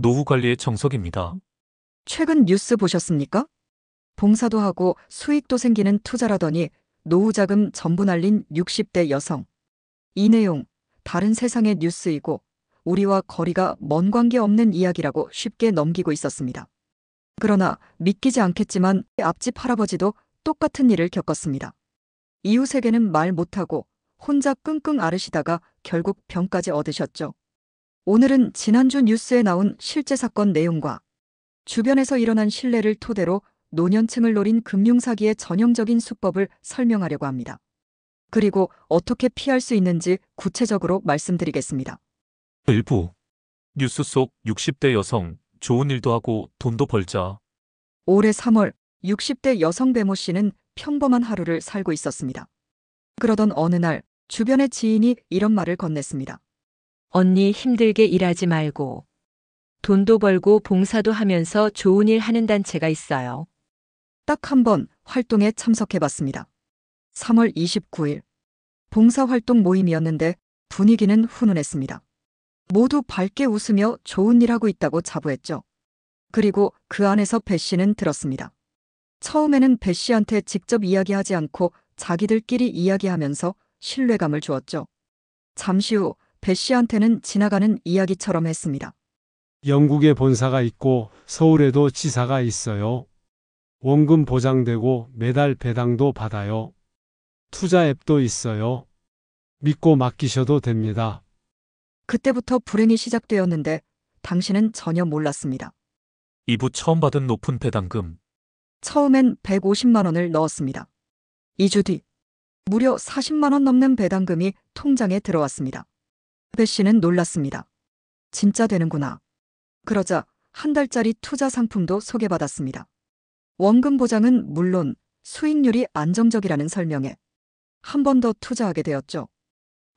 노후 관리의 정석입니다. 최근 뉴스 보셨습니까? 봉사도 하고 수익도 생기는 투자라더니 노후 자금 전부 날린 60대 여성. 이 내용, 다른 세상의 뉴스이고 우리와 거리가 먼 관계 없는 이야기라고 쉽게 넘기고 있었습니다. 그러나 믿기지 않겠지만 앞집 할아버지도 똑같은 일을 겪었습니다. 이웃에게는 말 못하고 혼자 끙끙 앓으시다가 결국 병까지 얻으셨죠. 오늘은 지난주 뉴스에 나온 실제 사건 내용과 주변에서 일어난 신뢰를 토대로 노년층을 노린 금융사기의 전형적인 수법을 설명하려고 합니다. 그리고 어떻게 피할 수 있는지 구체적으로 말씀드리겠습니다. 일부 뉴스 속 60대 여성, 좋은 일도 하고 돈도 벌자. 올해 3월 60대 여성 배모 씨는 평범한 하루를 살고 있었습니다. 그러던 어느 날 주변의 지인이 이런 말을 건넸습니다. 언니 힘들게 일하지 말고 돈도 벌고 봉사도 하면서 좋은 일 하는 단체가 있어요. 딱 한 번 활동에 참석해봤습니다. 3월 29일 봉사활동 모임이었는데 분위기는 훈훈했습니다. 모두 밝게 웃으며 좋은 일 하고 있다고 자부했죠. 그리고 그 안에서 배 씨는 들었습니다. 처음에는 배 씨한테 직접 이야기하지 않고 자기들끼리 이야기하면서 신뢰감을 주었죠. 잠시 후 배 씨한테는 지나가는 이야기처럼 했습니다. 영국에 본사가 있고 서울에도 지사가 있어요. 원금 보장되고 매달 배당도 받아요. 투자 앱도 있어요. 믿고 맡기셔도 됩니다. 그때부터 불행이 시작되었는데 당신은 전혀 몰랐습니다. 이부 처음 받은 높은 배당금. 처음엔 150만 원을 넣었습니다. 2주 뒤 무려 40만 원 넘는 배당금이 통장에 들어왔습니다. 배 씨는 놀랐습니다. 진짜 되는구나. 그러자 한 달짜리 투자 상품도 소개받았습니다. 원금 보장은 물론 수익률이 안정적이라는 설명에 한 번 더 투자하게 되었죠.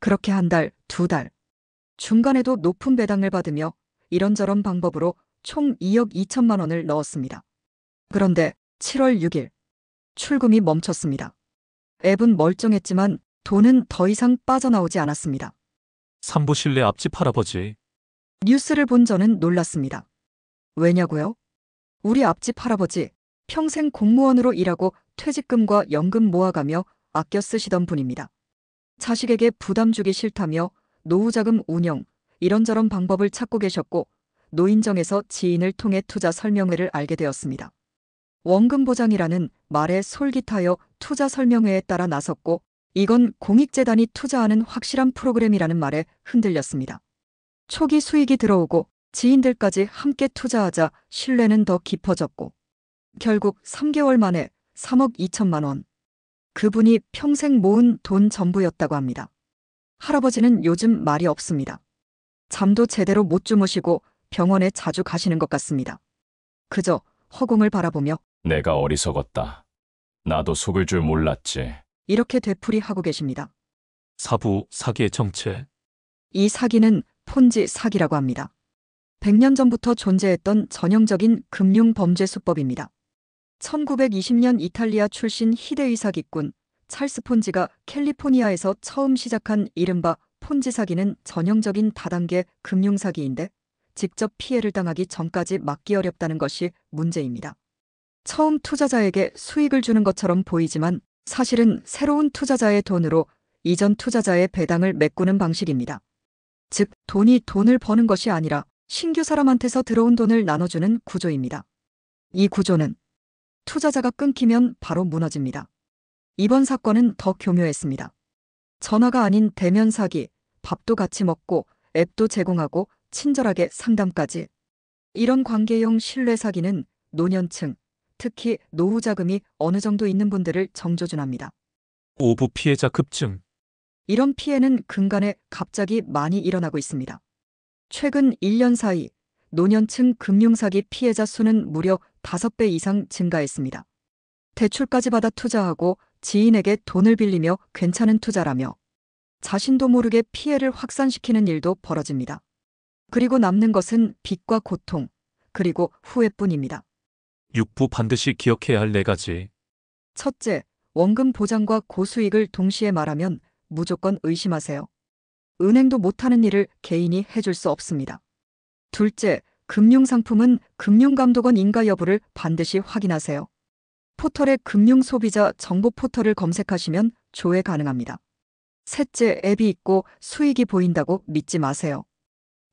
그렇게 한 달, 두 달. 중간에도 높은 배당을 받으며 이런저런 방법으로 총 2억 2천만 원을 넣었습니다. 그런데 7월 6일 출금이 멈췄습니다. 앱은 멀쩡했지만 돈은 더 이상 빠져나오지 않았습니다. 삼부실내 앞집 할아버지. 뉴스를 본 저는 놀랐습니다. 왜냐고요? 우리 앞집 할아버지 평생 공무원으로 일하고 퇴직금과 연금 모아가며 아껴 쓰시던 분입니다. 자식에게 부담 주기 싫다며 노후자금 운영, 이런저런 방법을 찾고 계셨고 노인정에서 지인을 통해 투자 설명회를 알게 되었습니다. 원금 보장이라는 말에 솔깃하여 투자 설명회에 따라 나섰고 이건 공익재단이 투자하는 확실한 프로그램이라는 말에 흔들렸습니다. 초기 수익이 들어오고 지인들까지 함께 투자하자 신뢰는 더 깊어졌고 결국 3개월 만에 3억 2천만 원. 그분이 평생 모은 돈 전부였다고 합니다. 할아버지는 요즘 말이 없습니다. 잠도 제대로 못 주무시고 병원에 자주 가시는 것 같습니다. 그저 허공을 바라보며 내가 어리석었다. 나도 속을 줄 몰랐지. 이렇게 되풀이하고 계십니다. 사부 사기의 정체. 이 사기는 폰지 사기라고 합니다. 100년 전부터 존재했던 전형적인 금융 범죄 수법입니다. 1920년 이탈리아 출신 희대의 사기꾼 찰스 폰지가 캘리포니아에서 처음 시작한 이른바 폰지 사기는 전형적인 다단계 금융 사기인데 직접 피해를 당하기 전까지 막기 어렵다는 것이 문제입니다. 처음 투자자에게 수익을 주는 것처럼 보이지만 사실은 새로운 투자자의 돈으로 이전 투자자의 배당을 메꾸는 방식입니다. 즉, 돈이 돈을 버는 것이 아니라 신규 사람한테서 들어온 돈을 나눠주는 구조입니다. 이 구조는 투자자가 끊기면 바로 무너집니다. 이번 사건은 더 교묘했습니다. 전화가 아닌 대면 사기, 밥도 같이 먹고 앱도 제공하고 친절하게 상담까지. 이런 관계형 신뢰 사기는 노년층, 특히 노후 자금이 어느 정도 있는 분들을 정조준합니다. 오부 피해자 급증. 이런 피해는 근간에 갑자기 많이 일어나고 있습니다. 최근 1년 사이 노년층 금융사기 피해자 수는 무려 5배 이상 증가했습니다. 대출까지 받아 투자하고 지인에게 돈을 빌리며 괜찮은 투자라며 자신도 모르게 피해를 확산시키는 일도 벌어집니다. 그리고 남는 것은 빚과 고통, 그리고 후회뿐입니다. 육부 반드시 기억해야 할 4가지. 첫째, 원금 보장과 고수익을 동시에 말하면 무조건 의심하세요. 은행도 못하는 일을 개인이 해줄 수 없습니다. 둘째, 금융상품은 금융감독원 인가 여부를 반드시 확인하세요. 포털에 금융소비자 정보 포털을 검색하시면 조회 가능합니다. 셋째, 앱이 있고 수익이 보인다고 믿지 마세요.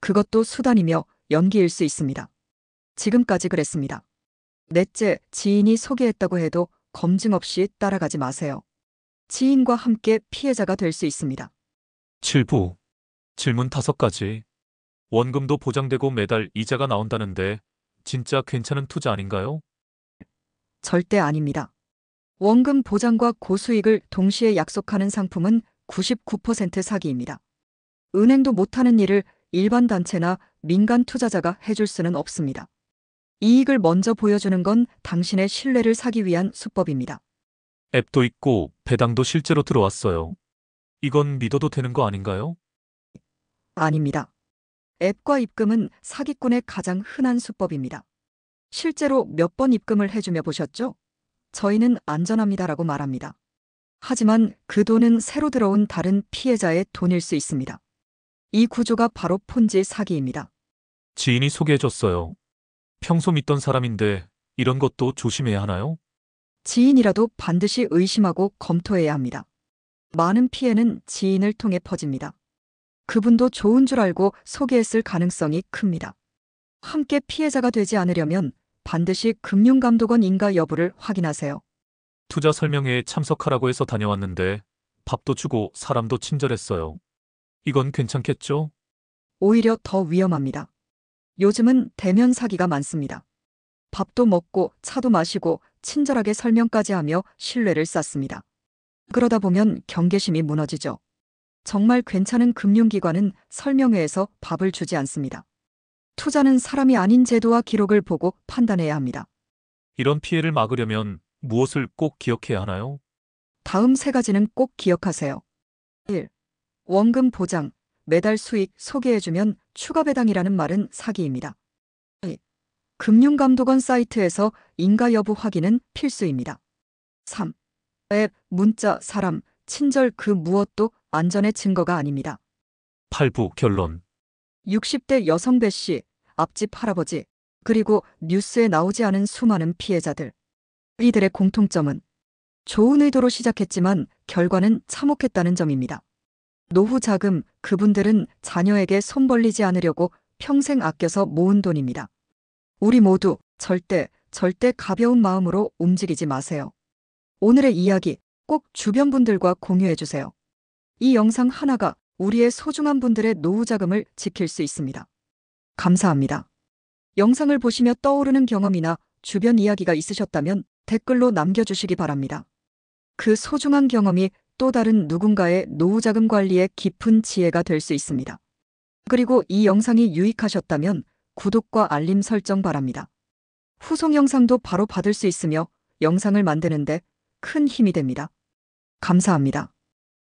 그것도 수단이며 연기일 수 있습니다. 지금까지 그랬습니다. 넷째, 지인이 소개했다고 해도 검증 없이 따라가지 마세요. 지인과 함께 피해자가 될 수 있습니다. 7부. 질문 5가지. 원금도 보장되고 매달 이자가 나온다는데 진짜 괜찮은 투자 아닌가요? 절대 아닙니다. 원금 보장과 고수익을 동시에 약속하는 상품은 99% 사기입니다. 은행도 못하는 일을 일반 단체나 민간 투자자가 해줄 수는 없습니다. 이익을 먼저 보여주는 건 당신의 신뢰를 사기 위한 수법입니다. 앱도 있고 배당도 실제로 들어왔어요. 이건 믿어도 되는 거 아닌가요? 아닙니다. 앱과 입금은 사기꾼의 가장 흔한 수법입니다. 실제로 몇 번 입금을 해주며 보셨죠? 저희는 안전합니다라고 말합니다. 하지만 그 돈은 새로 들어온 다른 피해자의 돈일 수 있습니다. 이 구조가 바로 폰지 사기입니다. 지인이 소개해줬어요. 평소 믿던 사람인데 이런 것도 조심해야 하나요? 지인이라도 반드시 의심하고 검토해야 합니다. 많은 피해는 지인을 통해 퍼집니다. 그분도 좋은 줄 알고 소개했을 가능성이 큽니다. 함께 피해자가 되지 않으려면 반드시 금융감독원 인가 여부를 확인하세요. 투자 설명회에 참석하라고 해서 다녀왔는데 밥도 주고 사람도 친절했어요. 이건 괜찮겠죠? 오히려 더 위험합니다. 요즘은 대면 사기가 많습니다. 밥도 먹고 차도 마시고 친절하게 설명까지 하며 신뢰를 쌓습니다. 그러다 보면 경계심이 무너지죠. 정말 괜찮은 금융기관은 설명회에서 밥을 주지 않습니다. 투자는 사람이 아닌 제도와 기록을 보고 판단해야 합니다. 이런 피해를 막으려면 무엇을 꼭 기억해야 하나요? 다음 3가지는 꼭 기억하세요. 1. 원금 보장, 매달 수익 소개해주면 추가 배당이라는 말은 사기입니다. 2. 금융감독원 사이트에서 인가 여부 확인은 필수입니다. 3. 앱, 문자, 사람, 친절 그 무엇도 안전의 증거가 아닙니다. 8부 결론. 60대 여성 배씨, 앞집 할아버지, 그리고 뉴스에 나오지 않은 수많은 피해자들. 이들의 공통점은 좋은 의도로 시작했지만 결과는 참혹했다는 점입니다. 노후 자금, 그분들은 자녀에게 손 벌리지 않으려고 평생 아껴서 모은 돈입니다. 우리 모두 절대 가벼운 마음으로 움직이지 마세요. 오늘의 이야기 꼭 주변 분들과 공유해 주세요. 이 영상 하나가 우리의 소중한 분들의 노후 자금을 지킬 수 있습니다. 감사합니다. 영상을 보시며 떠오르는 경험이나 주변 이야기가 있으셨다면 댓글로 남겨주시기 바랍니다. 그 소중한 경험이 또 다른 누군가의 노후 자금 관리에 깊은 지혜가 될 수 있습니다. 그리고 이 영상이 유익하셨다면 구독과 알림 설정 바랍니다. 후속 영상도 바로 받을 수 있으며 영상을 만드는데 큰 힘이 됩니다. 감사합니다.